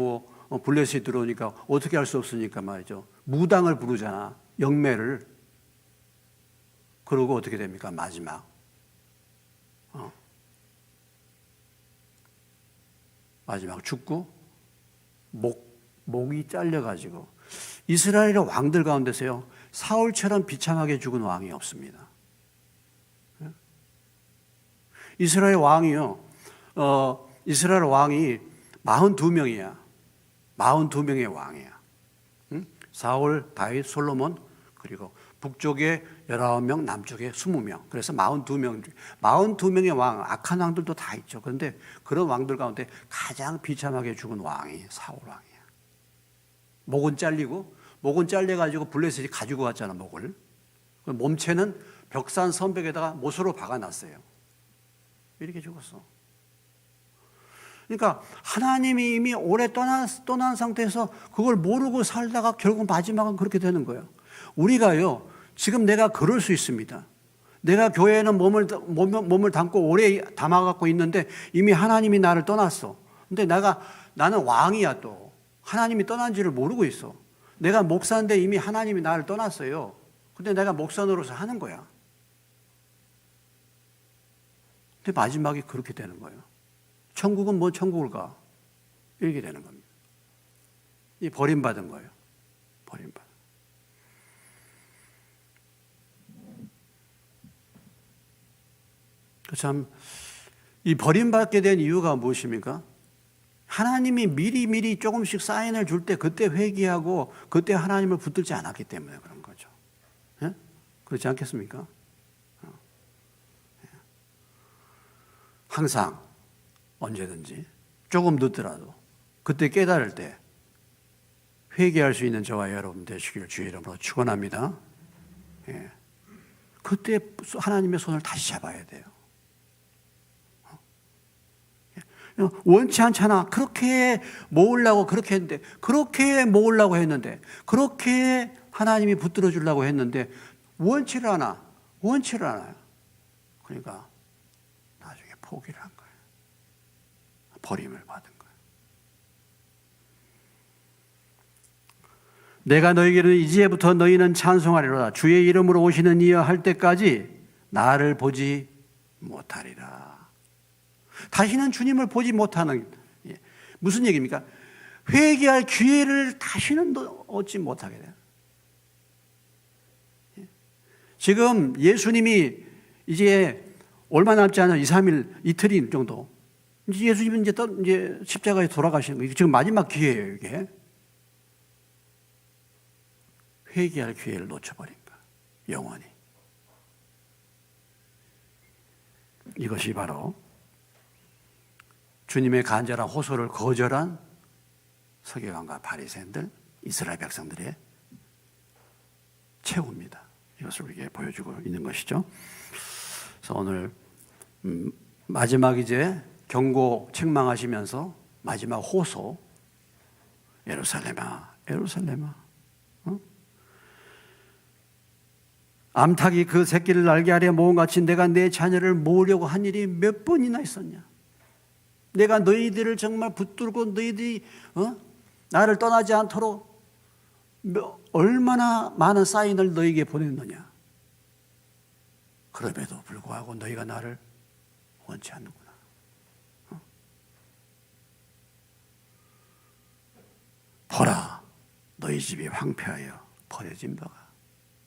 블레셋이 들어오니까 어떻게 할 수 없으니까 말이죠. 무당을 부르잖아. 영매를. 그러고 어떻게 됩니까? 마지막. 마지막 죽고 목이 잘려가지고 이스라엘의 왕들 가운데서요 사울처럼 비참하게 죽은 왕이 없습니다. 이스라엘 왕이요 이스라엘 왕이 42명이야. 42명의 왕이야. 사울, 다윗, 솔로몬 그리고 북쪽에 19명, 남쪽에 20명. 그래서 42명의 왕, 악한 왕들도 다 있죠. 그런데 그런 왕들 가운데 가장 비참하게 죽은 왕이 사울 왕이야. 목은 잘려가지고 블레셋이 가지고 갔잖아, 목을. 몸체는 벽산 선벽에다가 못으로 박아놨어요. 이렇게 죽었어. 그러니까 하나님이 이미 오래 떠난 상태에서 그걸 모르고 살다가 결국 마지막은 그렇게 되는 거예요. 우리가요, 지금 내가 그럴 수 있습니다. 내가 교회에는 몸을 담고 오래 담아갖고 있는데 이미 하나님이 나를 떠났어. 근데 나는 왕이야 또. 하나님이 떠난지를 모르고 있어. 내가 목사인데 이미 하나님이 나를 떠났어요. 근데 내가 목사 노릇을 하는 거야. 근데 마지막이 그렇게 되는 거예요. 천국은 뭐 천국을 가? 이렇게 되는 겁니다. 이 버림받은 거예요. 버림받은. 참, 이 버림받게 된 이유가 무엇입니까? 하나님이 미리 조금씩 사인을 줄 때 그때 회개하고 그때 하나님을 붙들지 않았기 때문에 그런 거죠. 예? 그렇지 않겠습니까? 항상 언제든지 조금 늦더라도 그때 깨달을 때 회개할 수 있는 저와 여러분 되시길 주의 이름으로 축원합니다. 예. 그때 하나님의 손을 다시 잡아야 돼요. 원치 않잖아. 그렇게 모으려고 했는데 그렇게 하나님이 붙들어 주려고 했는데 원치를 않아요. 그러니까 나중에 포기를 한 거예요. 버림을 받은 거예요. 내가 너희에게는 이제부터 너희는 찬송하리로다. 주의 이름으로 오시는 이여 할 때까지 나를 보지 못하리라. 다시는 주님을 보지 못하는, 무슨 얘기입니까? 회개할 기회를 다시는 얻지 못하게 돼요. 지금 예수님이 이제 얼마 남지 않은 2, 3일, 이틀인 정도. 이제 예수님은 이제 십자가에 돌아가시는 거예요. 지금 마지막 기회예요, 이게. 회개할 기회를 놓쳐버린 거야, 영원히. 이것이 바로 주님의 간절한 호소를 거절한 서기관과 바리새인들, 이스라엘 백성들의 최후입니다. 이것을 우리에게 보여주고 있는 것이죠. 그래서 오늘 마지막 이제 경고 책망하시면서 마지막 호소, 예루살렘아, 예루살렘아, 암탉이 그 새끼를 날개 아래 모은 같이 내가 내 자녀를 모으려고 한 일이 몇 번이나 있었냐? 내가 너희들을 정말 붙들고 너희들이 나를 떠나지 않도록 얼마나 많은 사인을 너희에게 보냈느냐? 그럼에도 불구하고 너희가 나를 원치 않는구나. 보라, 너희 집이 황폐하여 버려진 바가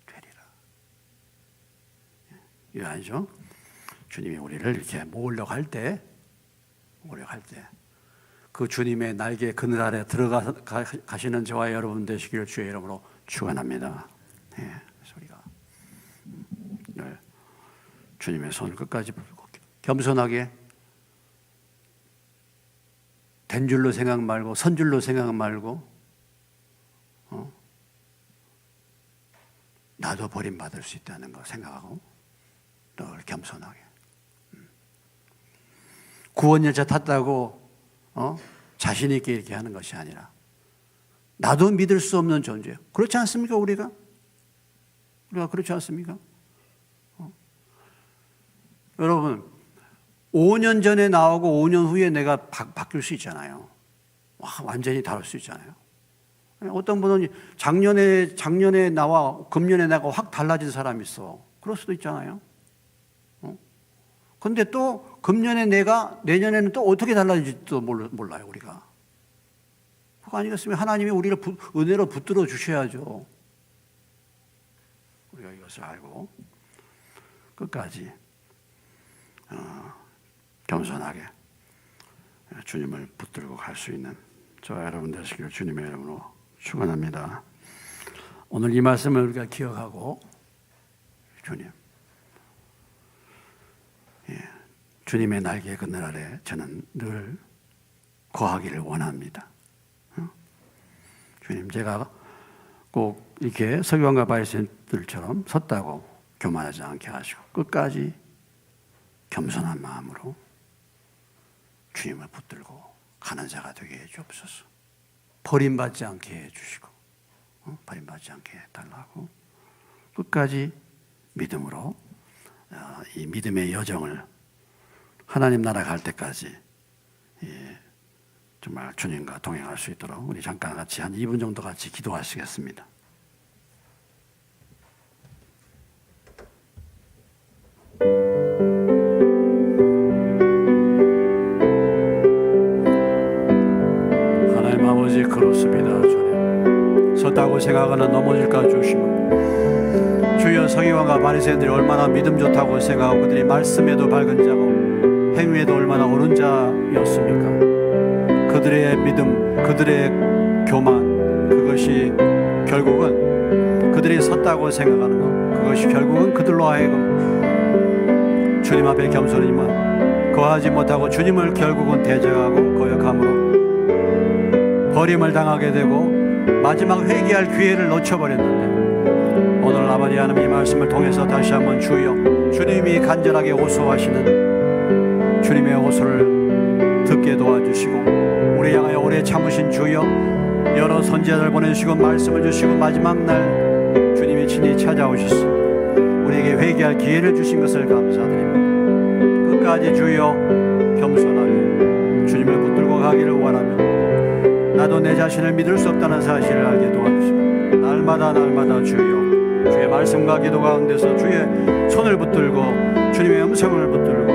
되리라. 이거 아니죠? 주님이 우리를 이렇게 모으려고 할 때, 그 주님의 날개 그늘 아래 들어가시는 저와 여러분 되시기를 주의 이름으로 축원합니다. 그래서 우리가 주님의 손을 끝까지 붙들고 겸손하게 된 줄로 생각 말고 선 줄로 생각 말고 나도 버림받을 수 있다는 거 생각하고 늘 겸손하게 구원열차 탔다고 자신 있게 이렇게 하는 것이 아니라 나도 믿을 수 없는 존재예요. 그렇지 않습니까? 우리가 그렇지 않습니까? 여러분 5년 전에 나오고 5년 후에 내가 바뀔 수 있잖아요. 완전히 다를 수 있잖아요. 어떤 분은 작년에 나와 금년에 내가 확 달라진 사람이 있어. 그럴 수도 있잖아요. 근데 또 금년에 내가 내년에는 또 어떻게 달라질지도 몰라요, 우리가. 그거 아니겠습니까? 하나님이 우리를 은혜로 붙들어 주셔야죠. 우리가 이것을 알고 끝까지 겸손하게 주님을 붙들고 갈 수 있는 저와 여러분 되시기를 주님의 이름으로 축원합니다. 오늘 이 말씀을 우리가 기억하고 주님의 날개 그늘 아래 저는 늘 거하기를 원합니다. 주님, 제가 꼭 이렇게 서기관과 바리새인들처럼 섰다고 교만하지 않게 하시고 끝까지 겸손한 마음으로 주님을 붙들고 가는 자가 되게 해주옵소서. 버림받지 않게 해주시고 버림받지 않게 해달라고 끝까지 믿음으로 이 믿음의 여정을 하나님 나라 갈 때까지 정말 주님과 동행할 수 있도록 우리 잠깐 같이 한 2분 정도 같이 기도하시겠습니다. 하나님 아버지 그렇습니다. 주님 섰다고 생각하는 넘어질까 조심하고 주여 서기관과 바리새인들이 얼마나 믿음 좋다고 생각하고 그들이 말씀에도 밝은 자고 행위에도 얼마나 옳은 자였습니까? 그들의 믿음, 그들의 교만, 그것이 결국은 그들이 섰다고 생각하는 것, 그것이 결국은 그들로 하여금 주님 앞에 겸손히만 거하지 못하고 주님을 결국은 대적하고 거역함으로 버림을 당하게 되고 마지막 회개할 기회를 놓쳐버렸는데 오늘 아버지 하나님 이 말씀을 통해서 다시 한번 주여 주님이 간절하게 호소하시는 주님의 호소를 듣게 도와주시고 우리 향하여 오래 참으신 주여 여러 선지자들 보내주시고 말씀을 주시고 마지막 날 주님이 친히 찾아오셔서 우리에게 회개할 기회를 주신 것을 감사드립니다. 끝까지 주여 겸손하게 주님을 붙들고 가기를 원하며 나도 내 자신을 믿을 수 없다는 사실을 알게 도와주시고 날마다 주여 주의 말씀과 기도 가운데서 주의 손을 붙들고 주님의 음성을 붙들고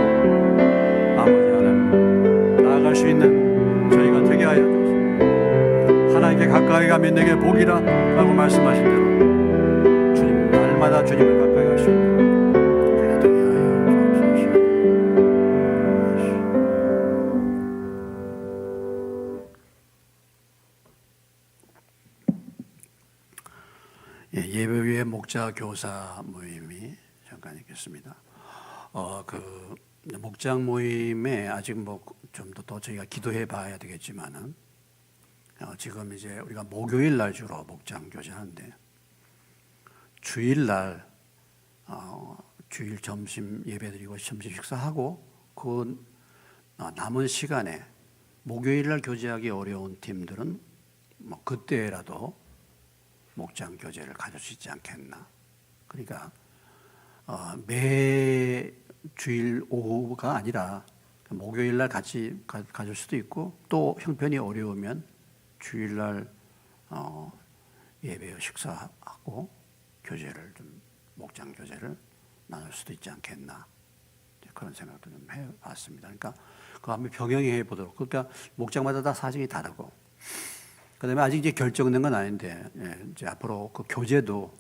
수 있는 저희가 되게 하여 주옵소서. 하나님께 가까이 가면 내게 복이라 라고 말씀하신 대로 주님 날마다 주님을 가까이 갈 수 있는 우리가 되게 하여 주옵소서. 예배 위에 목자 교사 모임이 잠깐 있겠습니다. 그 목장 모임에 아직 뭐 좀 더 저희가 기도해 봐야 되겠지만은 지금 이제 우리가 목요일 날 주로 목장 교제하는데 주일 날 주일 점심 예배드리고 점심 식사하고 그 남은 시간에 목요일 날 교제하기 어려운 팀들은 뭐 그때라도 목장 교제를 가질 수 있지 않겠나. 그러니까 매 주일 오후가 아니라 목요일 날 같이 가질 수도 있고 또 형편이 어려우면 주일 날 예배 식사하고 교제를 좀 목장 교제를 나눌 수도 있지 않겠나. 그런 생각도 좀 해봤습니다. 그러니까 그거 한번 병행해 보도록. 그러니까 목장마다 다 사정이 다르고. 그다음에 아직 이제 결정된 건 아닌데 이제 앞으로 그 교제도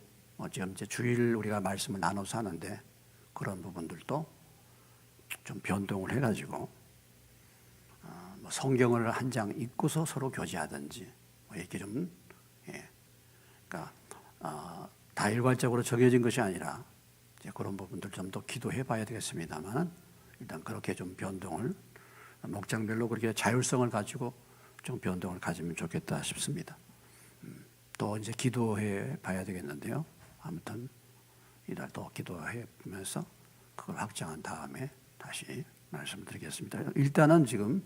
지금 이제 주일 우리가 말씀을 나눠서 하는데 그런 부분들도 좀 변동을 해가지고 뭐 성경을 한 장 읽고서 서로 교제하든지 뭐 이렇게 좀 그러니까 다 일괄적으로 정해진 것이 아니라 이제 그런 부분들 좀 더 기도해봐야 되겠습니다만 일단 그렇게 좀 변동을 목장별로 그렇게 자율성을 가지고 좀 변동을 가지면 좋겠다 싶습니다. 또 이제 기도해 봐야 되겠는데요. 아무튼 이달 또 기도해 보면서 그걸 확장한 다음에 다시 말씀드리겠습니다. 일단은 지금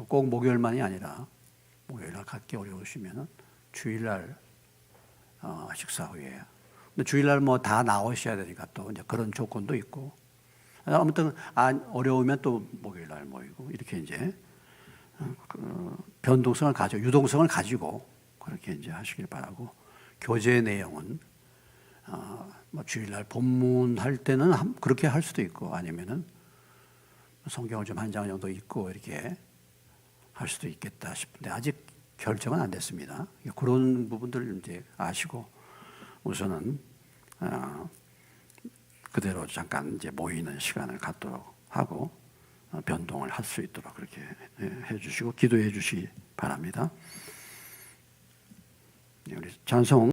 꼭 목요일만이 아니라 목요일날 갖기 어려우시면 주일날 식사 후에. 근데 주일날 뭐 다 나오셔야 되니까 또 이제 그런 조건도 있고. 아무튼 어려우면 또 목요일날 모이고 이렇게 이제 변동성을 가지고 유동성을 가지고 그렇게 이제 하시길 바라고. 교제 내용은 뭐 주일날 본문할 때는 그렇게 할 수도 있고 아니면은 성경을 좀 한 장 정도 읽고 이렇게 할 수도 있겠다 싶은데 아직 결정은 안 됐습니다. 그런 부분들을 이제 아시고 우선은 그대로 잠깐 이제 모이는 시간을 갖도록 하고 변동을 할 수 있도록 그렇게 해주시고 기도해 주시기 바랍니다. 우리 찬송